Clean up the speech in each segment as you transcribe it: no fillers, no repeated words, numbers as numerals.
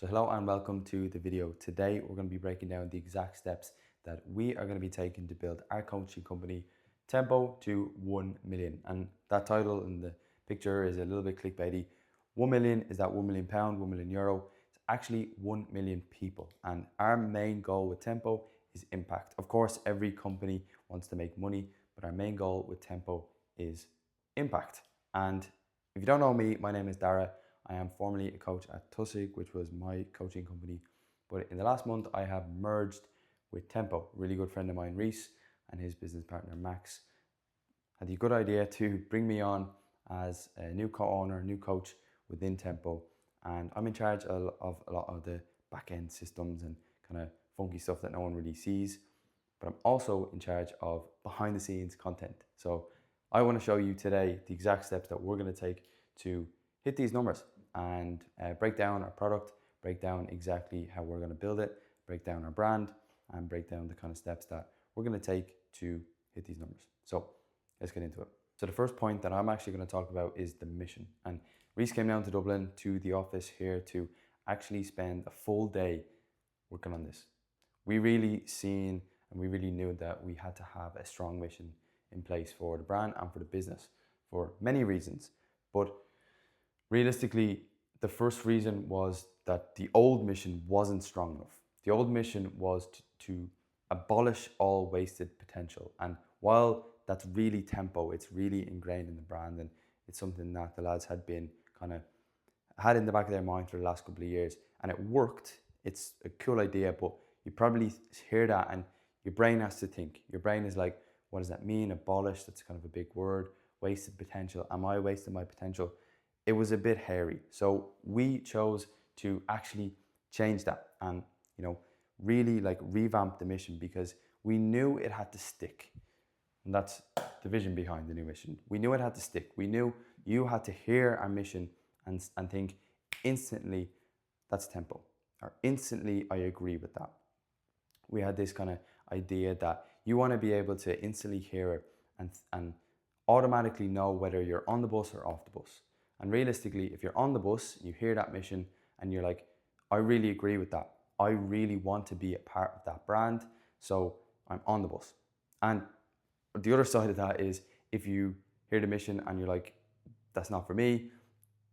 So hello and welcome to the video. Today we're going to be breaking down the exact steps that we are going to be taking to build our coaching company Tempo to 1 million. And that title in the picture is a little bit clickbaity. 1 million is that £1 million, €1 million. It's actually 1 million people. And our main goal with Tempo is impact. Of course, every company wants to make money, but our main goal with Tempo is impact. And if you don't know me, my name is Dara. I am formerly a coach at Tusig, which was my coaching company. But in the last month, I have merged with Tempo. A really good friend of mine, Reese, and his business partner, Max, had the good idea to bring me on as a new co-owner, new coach within Tempo. And I'm in charge of a lot of the back-end systems and kind of funky stuff that no one really sees. But I'm also in charge of behind the scenes content. So I want to show you today the exact steps that we're going to take to hit these numbers and break down our product, break down exactly how we're going to build it, break down our brand, and break down the kind of steps that we're going to take to hit these numbers. So let's get into it. So the first point that I'm actually going to talk about is the mission. And Reese came down to Dublin to the office here to actually spend a full day working on this. We really seen and we really knew that we had to have a strong mission in place for the brand and for the business for many reasons. But realistically, the first reason was that the old mission wasn't strong enough. The old mission was to abolish all wasted potential. And while that's really Tempo, it's really ingrained in the brand, and it's something that the lads had been kind of had in the back of their mind for the last couple of years, and it worked. It's a cool idea, but you probably hear that and your brain has to think. Your brain is like, what does that mean? Abolish, that's kind of a big word. Wasted potential. Am I wasting my potential? It was a bit hairy. So we chose to actually change that and, really like revamp the mission because we knew it had to stick. And that's the vision behind the new mission. We knew it had to stick. We knew you had to hear our mission and think instantly, that's Tempo. Or instantly, I agree with that. We had this kind of idea that you want to be able to instantly hear it and automatically know whether you're on the bus or off the bus. And realistically, if you're on the bus, you hear that mission and you're like, I really agree with that. I really want to be a part of that brand. So I'm on the bus. And the other side of that is if you hear the mission and you're like, that's not for me,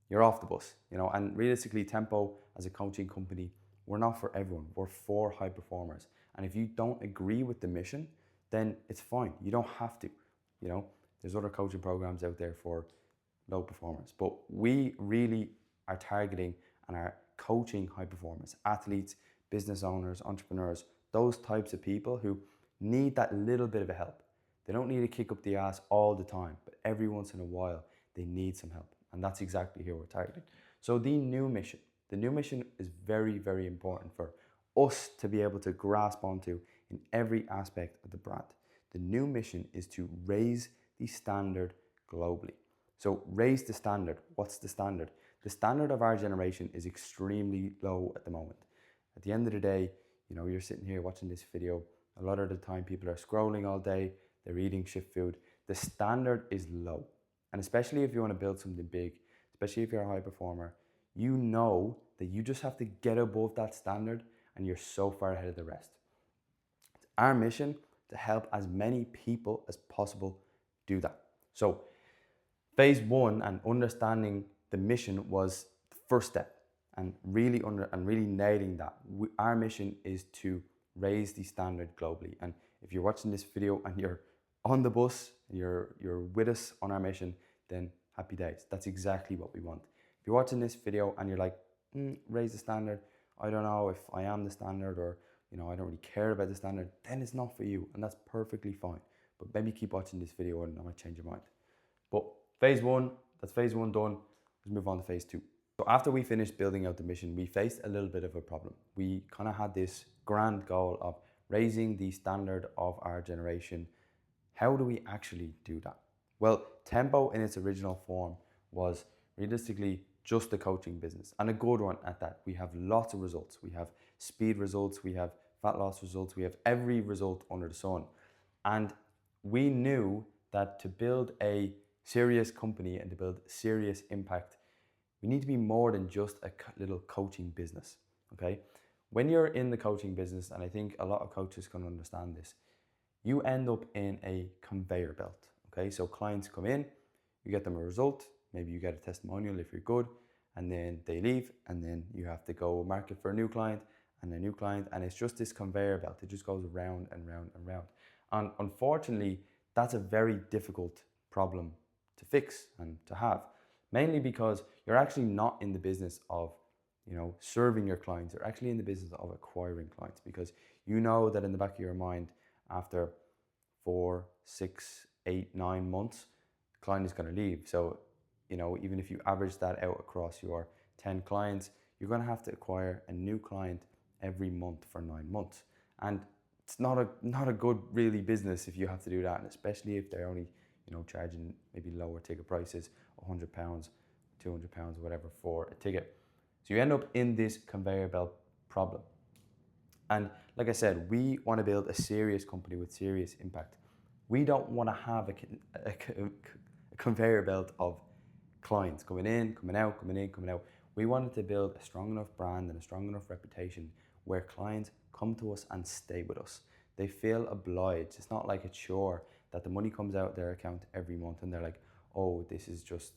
you're off the bus, And realistically, Tempo as a coaching company, we're not for everyone. We're for high performers. And if you don't agree with the mission, then it's fine. You don't have to, There's other coaching programs out there for low performers, but we really are targeting and are coaching high performers, athletes, business owners, entrepreneurs, those types of people who need that little bit of a help. They don't need to kick up the ass all the time, but every once in a while, they need some help. And that's exactly who we're targeting. So the new mission is very, very important for us to be able to grasp onto in every aspect of the brand. The new mission is to raise the standard globally. So raise the standard. What's the standard? The standard of our generation is extremely low at the moment. At the end of the day, you're sitting here watching this video. A lot of the time people are scrolling all day. They're eating shit food. The standard is low. And especially if you want to build something big, especially if you're a high performer, you know that you just have to get above that standard and you're so far ahead of the rest. It's our mission to help as many people as possible do that. So phase one and understanding the mission was the first step and really nailing that. Our mission is to raise the standard globally. And if you're watching this video and you're on the bus, you're with us on our mission, then happy days. That's exactly what we want. If you're watching this video and you're like, raise the standard, I don't know if I am the standard or, I don't really care about the standard, then it's not for you. And that's perfectly fine. But maybe keep watching this video and I might change your mind. But phase one done. Let's move on to phase two. So after we finished building out the mission, we faced a little bit of a problem. We kind of had this grand goal of raising the standard of our generation. How do we actually do that? Well, Tempo in its original form was realistically just a coaching business and a good one at that. We have lots of results. We have speed results, we have fat loss results, we have every result under the sun. And we knew that to build a serious company and to build serious impact, we need to be more than just a little coaching business. Okay. When you're in the coaching business, and I think a lot of coaches can understand this, you end up in a conveyor belt. Okay. So clients come in, you get them a result, maybe you get a testimonial if you're good, and then they leave, and then you have to go market for a new client and a new client, and it's just this conveyor belt. It just goes round and round and round. And unfortunately, that's a very difficult problem to fix and to have, mainly because you're actually not in the business of, serving your clients. You're actually in the business of acquiring clients, because you know that in the back of your mind, after 4, 6, 8, 9 months, the client is going to leave. So, even if you average that out across your 10 clients, you're going to have to acquire a new client every month for 9 months. And it's not a good really business if you have to do that, and especially if they're only, charging maybe lower ticket prices, £100, £200, whatever, for a ticket. So you end up in this conveyor belt problem. And like I said, we want to build a serious company with serious impact. We don't want to have a conveyor belt of clients coming in, coming out, coming in, coming out. We wanted to build a strong enough brand and a strong enough reputation where clients come to us and stay with us. They feel obliged. It's not like a chore that the money comes out their account every month and they're like, oh, this is just,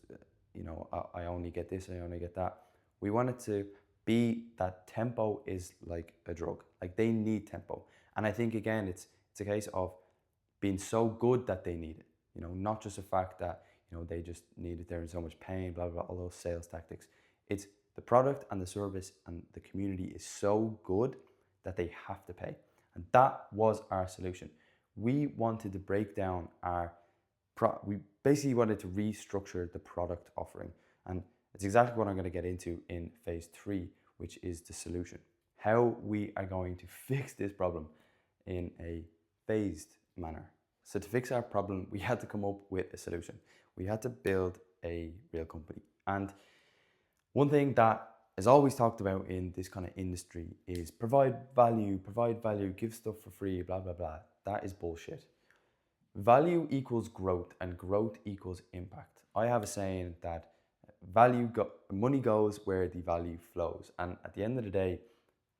I only get this, I only get that. We want it to be that tempo is like a drug. Like, they need tempo. And I think, again, it's a case of being so good that they need it. Not just the fact that, they just need it, they're in so much pain, blah, blah, blah, all those sales tactics. It's the product and the service and the community is so good that they have to pay. And that was our solution. We wanted to break down we basically wanted to restructure the product offering. And it's exactly what I'm going to get into in phase 3, which is the solution. How we are going to fix this problem in a phased manner. So to fix our problem, we had to come up with a solution. We had to build a real company. And one thing that is always talked about in this kind of industry is provide value, give stuff for free, blah, blah, blah. That is bullshit. Value equals growth and growth equals impact. I have a saying that money goes where the value flows. And at the end of the day,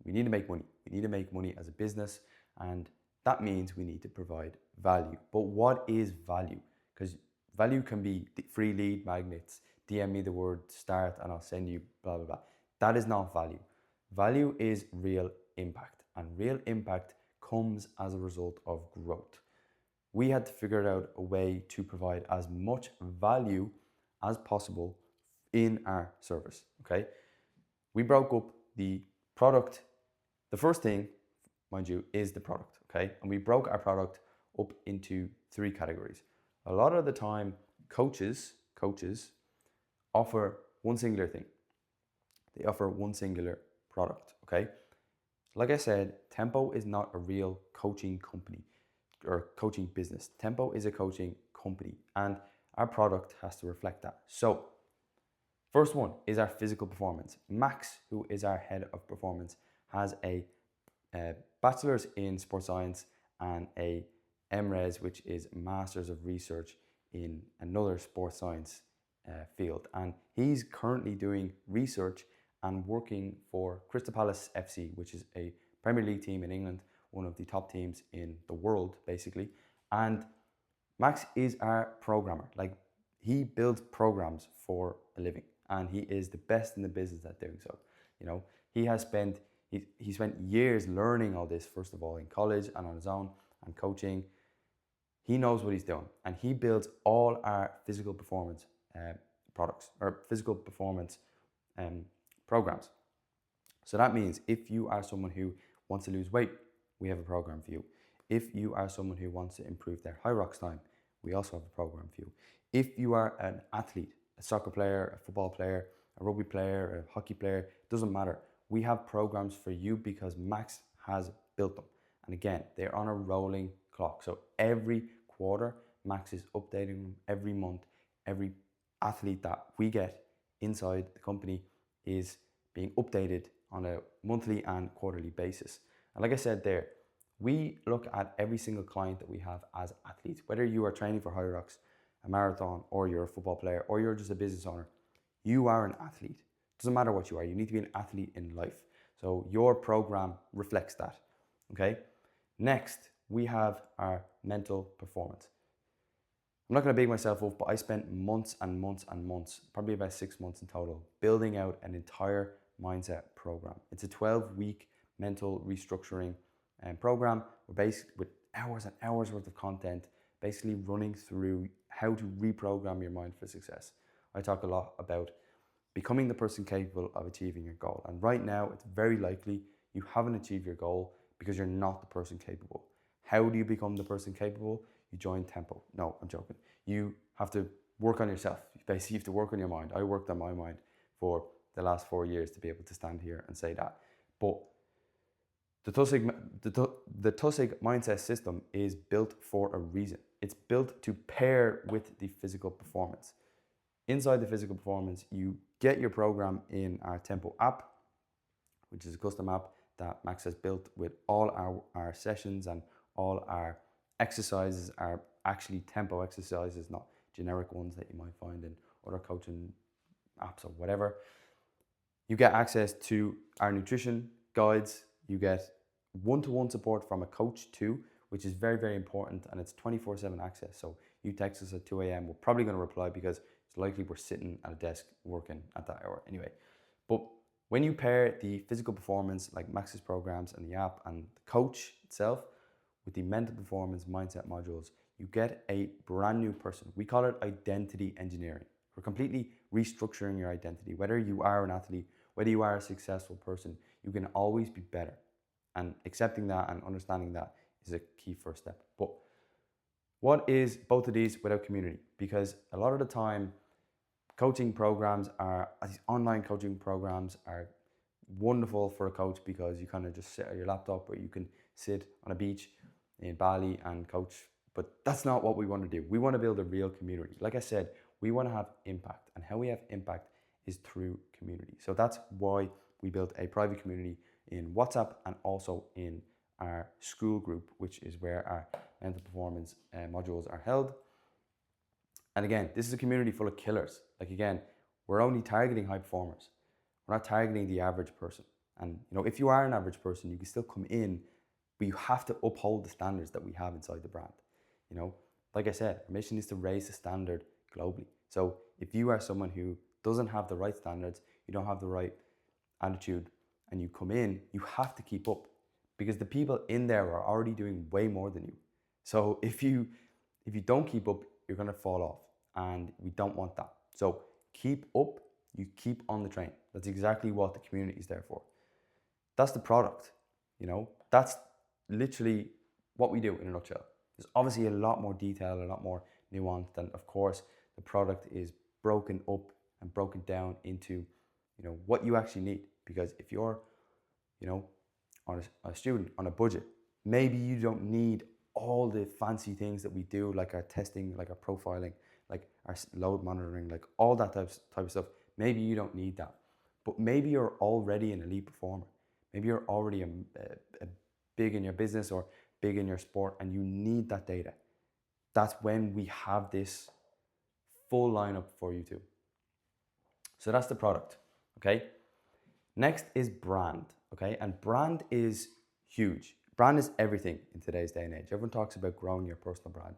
we need to make money. We need to make money as a business. And that means we need to provide value. But what is value? Because value can be free lead magnets. DM me the word start and I'll send you blah, blah, blah. That is not value. Value is real impact. And real impact comes as a result of growth. We had to figure out a way to provide as much value as possible in our service, okay? We broke up the product. The first thing, mind you, is the product, okay? And we broke our product up into 3 categories. A lot of the time, coaches offer one singular thing. They offer one singular product, okay? Like I said, Tempo is not a real coaching company or coaching business. Tempo is a coaching company, and our product has to reflect that. So, first one is our physical performance. Max, who is our head of performance, has a bachelor's in sports science and a MRes, which is Masters of Research in another sports science field. And he's currently doing research and working for Crystal Palace FC, which is a Premier League team in England, one of the top teams in the world, basically. And Max is our programmer. Like, he builds programs for a living, and he is the best in the business at doing so. He spent years learning all this, first of all, in college and on his own, and coaching. He knows what he's doing, and he builds all our physical performance products or physical performance programs. So that means if you are someone who wants to lose weight, we have a program for you. If you are someone who wants to improve their high rocks time, we also have a program for you. If you are an athlete, a soccer player, a football player, a rugby player, a hockey player, doesn't matter. We have programs for you because Max has built them. And again, they're on a rolling clock. So every quarter, Max is updating them. Every month, every athlete that we get inside the company is being updated on a monthly and quarterly basis. And like I said there, we look at every single client that we have as athletes. Whether you are training for Hyrox, a marathon, or you're a football player, or you're just a business owner, you are an athlete. Doesn't matter what you are, you need to be an athlete in life. So your program reflects that. Okay. Next, we have our mental performance. I'm not going to big myself up, but I spent months and months and months, probably about 6 months in total, building out an entire mindset program. It's a 12-week mental restructuring program. We're basically with hours and hours worth of content, basically running through how to reprogram your mind for success. I talk a lot about becoming the person capable of achieving your goal. And right now, it's very likely you haven't achieved your goal because you're not the person capable. How do you become the person capable? You join Tempo. No, I'm joking. You have to work on yourself. Basically, you have to work on your mind. I worked on my mind for the last 4 years to be able to stand here and say that. But the Tusig mindset system is built for a reason. It's built to pair with the physical performance. Inside the physical performance, you get your program in our Tempo app, which is a custom app that Max has built with all our sessions, and all our exercises are actually Tempo exercises, not generic ones that you might find in other coaching apps or whatever. You get access to our nutrition guides. You get one-to-one support from a coach too, which is very, very important, and it's 24/7 access. So you text us at 2 a.m. We're probably going to reply because it's likely we're sitting at a desk working at that hour anyway. But when you pair the physical performance, like Max's programs and the app and the coach itself, with the mental performance mindset modules, you get a brand new person. We call it identity engineering. We're completely restructuring your identity. Whether you are an athlete, whether you are a successful person, you can always be better. And accepting that and understanding that is a key first step. But what is both of these without community? Because a lot of the time, these online coaching programs are wonderful for a coach because you kind of just sit at your laptop, or you can sit on a beach in Bali and coach. But that's not what we want to do. We want to build a real community. Like I said, we want to have impact, and how we have impact is through community. So that's why we built a private community in WhatsApp and also in our school group, which is where our mental performance modules are held. And again, this is a community full of killers. Like again, we're only targeting high performers. We're not targeting the average person. And if you are an average person, you can still come in, but you have to uphold the standards that we have inside the brand. Like I said, our mission is to raise the standard globally. So if you are someone who doesn't have the right standards, you don't have the right attitude, and you come in, you have to keep up, because the people in there are already doing way more than you. So if you don't keep up, you're going to fall off, and we don't want that. So keep up, you keep on the train. That's exactly what the community is there for. That's the product, that's literally what we do in a nutshell. There's obviously a lot more detail, a lot more nuance, and of course the product is broken up and broken down into what you actually need. Because if you're on a student on a budget, maybe you don't need all the fancy things that we do, like our testing, like our profiling, like our load monitoring, like all that type of stuff. Maybe you don't need that, but maybe you're already an elite performer. Maybe you're already a big in your business or big in your sport, and you need that data. That's when we have this full lineup for you too. So that's the product, okay? Next is brand, okay? And brand is huge. Brand is everything in today's day and age. Everyone talks about growing your personal brand.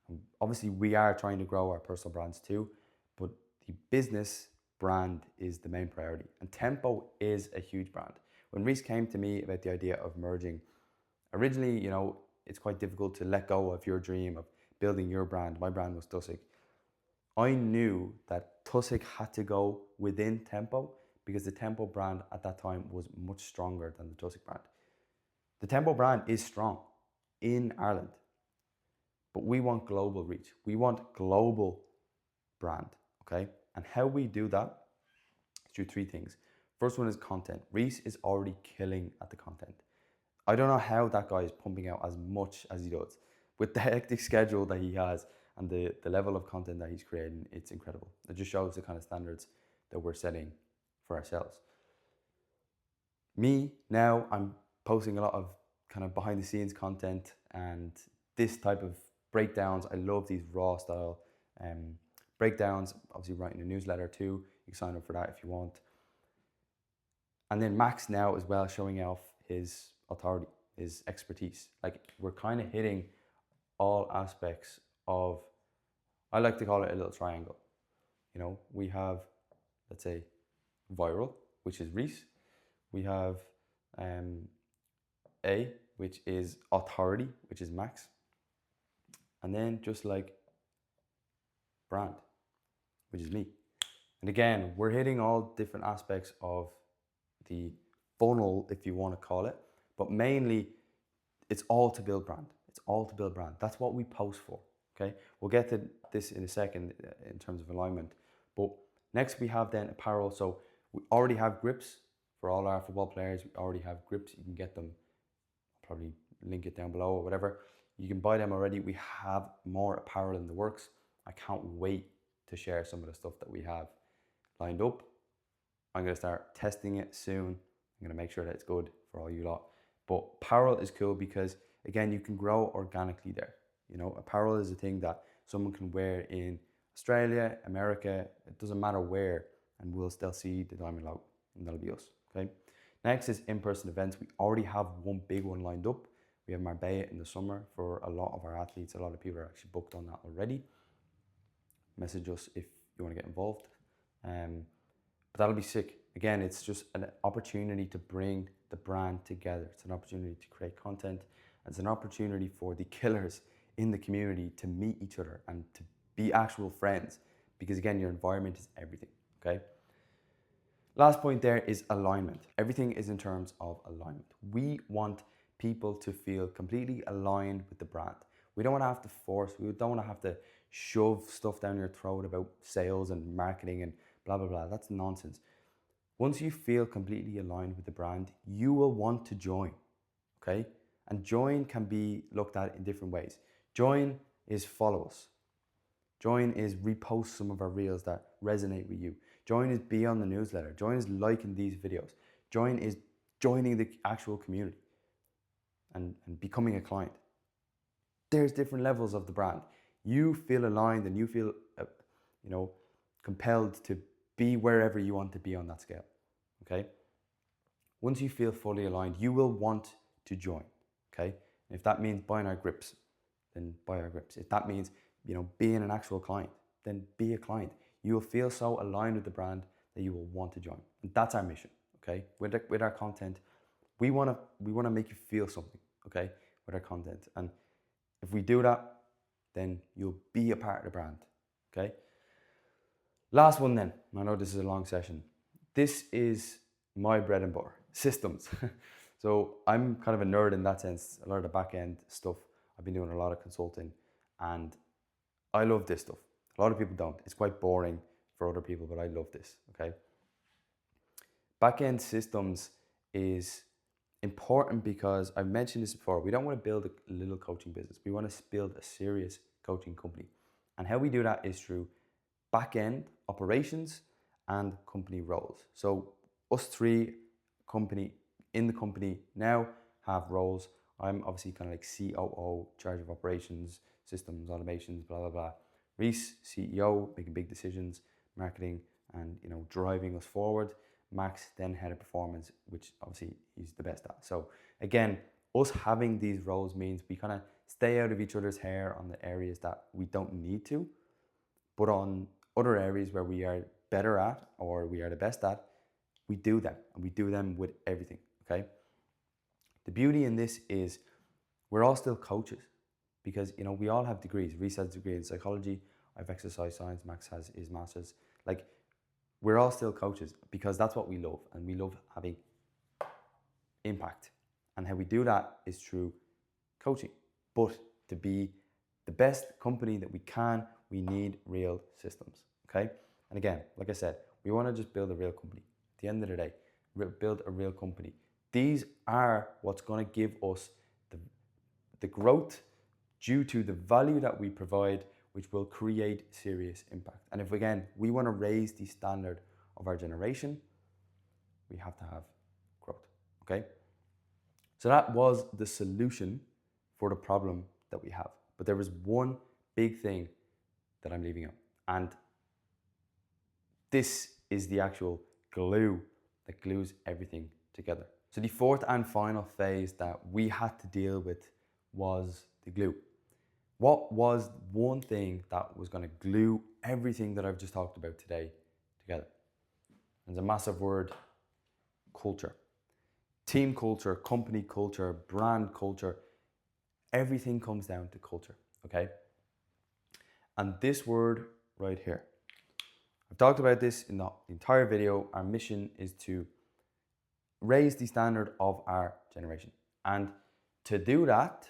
And obviously, we are trying to grow our personal brands too, but the business brand is the main priority. And Tempo is a huge brand. When Reese came to me about the idea of merging, originally, it's quite difficult to let go of your dream of building your brand. My brand was Tusig. I knew that Tusig had to go within Tempo, because the Tempo brand at that time was much stronger than the Tusig brand. The Tempo brand is strong in Ireland, but we want global reach. We want global brand, okay? And how we do that is through three things. First one is content. Reese is already killing at the content. I don't know how that guy is pumping out as much as he does. With the hectic schedule that he has and the level of content that he's creating, it's incredible. It just shows the kind of standards that we're setting for ourselves. Me, now I'm posting a lot of kind of behind the scenes content and this type of breakdowns. I love these raw style breakdowns. Obviously writing a newsletter too. You can sign up for that if you want. And then Max now as well, showing off his authority, his expertise. Like we're kind of hitting all aspects of, I like to call it a little triangle. You know, we have, let's say, viral, which is Reese. We have A, which is authority, which is Max. And then just like brand, which is me. And again, we're hitting all different aspects of the funnel, if you want to call it, but mainly it's all to build brand. It's all to build brand. That's what we post for. Okay, we'll get to this in a second in terms of alignment. But next we have then apparel. So we already have grips for all our football players. We already have grips. You can get them. I'll probably link it down below or whatever. You can buy them already. We have more apparel in the works. I can't wait to share some of the stuff that we have lined up. I'm going to start testing it soon. I'm going to make sure that it's good for all you lot. But apparel is cool because, again, you can grow organically there. You know, apparel is a thing that someone can wear in Australia, America, it doesn't matter where, and we'll still see the diamond logo, and that'll be us, okay? Next is in-person events. We already have one big one lined up. We have Marbella in the summer for a lot of our athletes. A lot of people are actually booked on that already. Message us if you want to get involved. But that'll be sick. Again, it's just an opportunity to bring the brand together. It's an opportunity to create content. It's an opportunity for the killers in the community to meet each other and to be actual friends. Because again, your environment is everything, okay? Last point there is alignment. Everything is in terms of alignment. We want people to feel completely aligned with the brand. We don't want to have to force, we don't want to have to shove stuff down your throat about sales and marketing and blah, blah, blah. That's nonsense. Once you feel completely aligned with the brand, you will want to join, okay? And join can be looked at in different ways. Join is follow us. Join is repost some of our reels that resonate with you. Join is be on the newsletter. Join is liking these videos. Join is joining the actual community and becoming a client. There's different levels of the brand. You feel aligned and you feel, compelled to be wherever you want to be on that scale, okay? Once you feel fully aligned, you will want to join, okay? And if that means buying our grips, then buy our grips. If that means, being an actual client, then be a client. You will feel so aligned with the brand that you will want to join. And that's our mission, okay? With our content, we want to make you feel something, okay? With our content. And if we do that, then you'll be a part of the brand, okay? Last one then. I know this is a long session. This is my bread and butter, systems. So I'm kind of a nerd in that sense. A lot of the back end stuff, I've been doing a lot of consulting and I love this stuff. A lot of people don't. It's quite boring for other people, but I love this, okay? Back end systems is important because I've mentioned this before. We don't want to build a little coaching business. We want to build a serious coaching company. And how we do that is through back end operations and company roles. So us three in the company now have roles. I'm obviously kind of like COO, charge of operations, systems, automations, blah, blah, blah. Reese, CEO, making big decisions, marketing, and driving us forward. Max, then head of performance, which obviously he's the best at. So again, us having these roles means we kind of stay out of each other's hair on the areas that we don't need to, but on other areas where we are better at or we are the best at, we do them, and we do them with everything, okay? The beauty in this is we're all still coaches because, we all have degrees. Reese has a degree in psychology, I have exercise science, Max has his master's. Like, we're all still coaches because that's what we love, and we love having impact. And how we do that is through coaching. But to be the best company that we can, we need real systems, okay? And again, like I said, we want to just build a real company. At the end of the day, build a real company. These are what's going to give us the growth due to the value that we provide, which will create serious impact. And if, again, we want to raise the standard of our generation, we have to have growth, okay? So that was the solution for the problem that we have. But there was one big thing that I'm leaving out. And this is the actual glue that glues everything together. So the fourth and final phase that we had to deal with was the glue. What was one thing that was going to glue everything that I've just talked about today together? It's a massive word: culture. Team culture, company culture, brand culture, everything comes down to culture, okay? And this word right here, I've talked about this in the entire video. Our mission is to raise the standard of our generation. And to do that,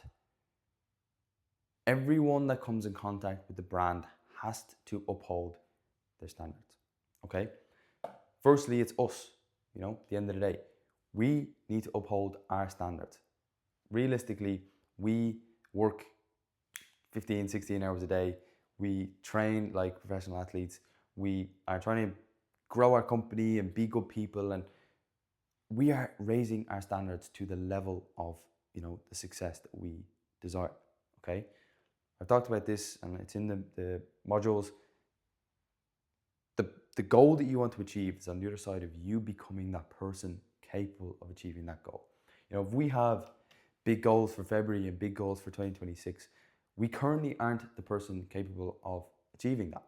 everyone that comes in contact with the brand has to uphold their standards, okay? Firstly, it's us, at the end of the day. We need to uphold our standards. Realistically, we work 15, 16 hours a day. We train like professional athletes. We are trying to grow our company and be good people. And we are raising our standards to the level of, the success that we desire, okay? I've talked about this and it's in the modules. The goal that you want to achieve is on the other side of you becoming that person capable of achieving that goal. If we have big goals for February and big goals for 2026, we currently aren't the person capable of achieving that.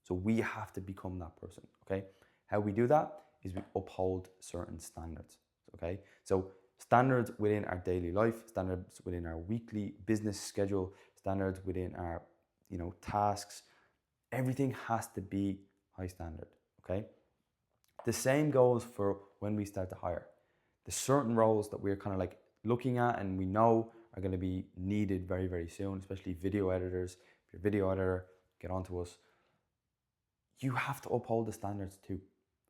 So we have to become that person, okay? How we do that is we uphold certain standards, okay? So standards within our daily life, standards within our weekly business schedule, standards within our, tasks, everything has to be high standard, okay? The same goes for when we start to hire. There's certain roles that we're kind of like looking at and we know are going to be needed very, very soon, especially video editors. If you're a video editor, get on to us. You have to uphold the standards too,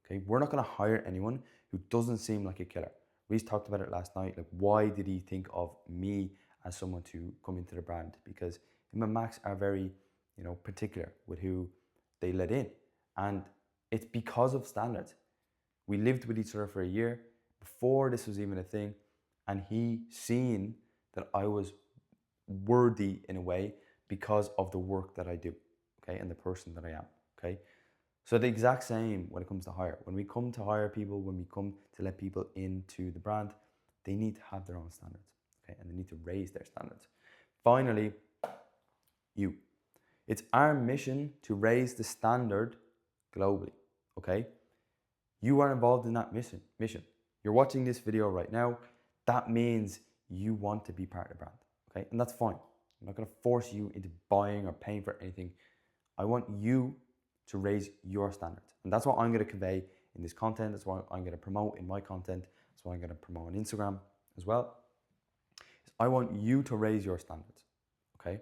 okay? We're not going to hire anyone who doesn't seem like a killer. Reese talked about it last night. Like, why did he think of me as someone to come into the brand? Because him and Max are very, particular with who they let in. And it's because of standards. We lived with each other for a year before this was even a thing. And he seen that I was worthy in a way because of the work that I do, okay? And the person that I am, okay? So the exact same when it comes to hire. When we come to hire people, when we come to let people into the brand, they need to have their own standards, okay? And they need to raise their standards. Finally, you. It's our mission to raise the standard globally, okay? You are involved in that mission. You're watching this video right now. That means you want to be part of the brand, okay? And that's fine. I'm not going to force you into buying or paying for anything. I want you to raise your standards. And that's what I'm going to convey in this content. That's what I'm going to promote in my content. That's what I'm going to promote on Instagram as well. I want you to raise your standards, okay?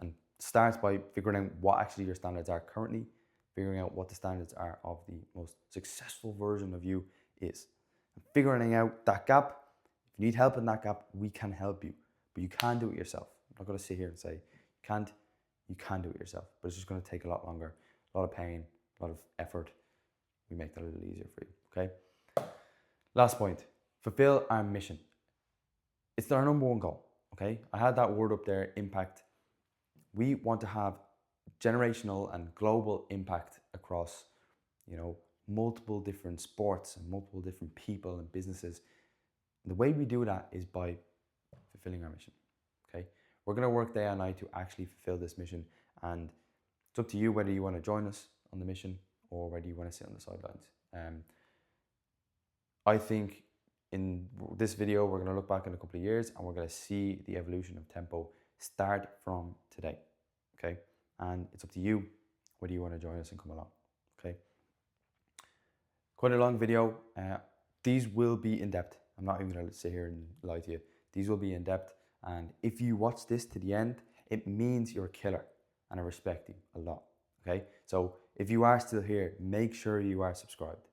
And starts by figuring out what actually your standards are currently, figuring out what the standards are of the most successful version of you is. And figuring out that gap. If you need help in that gap, we can help you. But you can do it yourself. I'm not going to sit here and say, you can do it yourself. But it's just going to take a lot longer, a lot of pain, a lot of effort. We make that a little easier for you, okay? Last point, fulfill our mission. It's our number one goal, okay? I had that word up there, impact. We want to have generational and global impact across, multiple different sports and multiple different people and businesses. The way we do that is by fulfilling our mission, okay? We're going to work day and night to actually fulfill this mission, and it's up to you whether you want to join us on the mission or whether you want to sit on the sidelines. I think in this video, we're going to look back in a couple of years and we're going to see the evolution of Tempo start from today, okay? And it's up to you whether you want to join us and come along, okay? Quite a long video. These will be in depth. I'm not even going to sit here and lie to you. These will be in depth. And if you watch this to the end, it means you're a killer and I respect you a lot, okay? So if you are still here, make sure you are subscribed.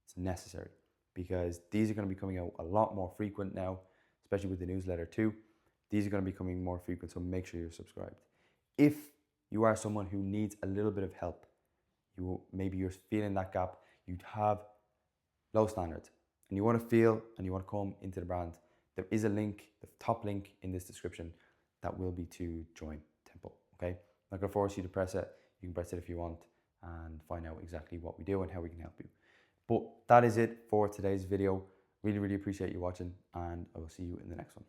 It's necessary because these are going to be coming out a lot more frequent now, especially with the newsletter too. These are going to be coming more frequent, so make sure you're subscribed. If you are someone who needs a little bit of help, maybe you're feeling that gap, you have low standards, and you want to feel and you want to come into the brand, there is a link, the top link in this description, that will be to join Tempo, okay? I'm not going to force you to press it. You can press it if you want and find out exactly what we do and how we can help you. But that is it for today's video. Really, really appreciate you watching, and I will see you in the next one.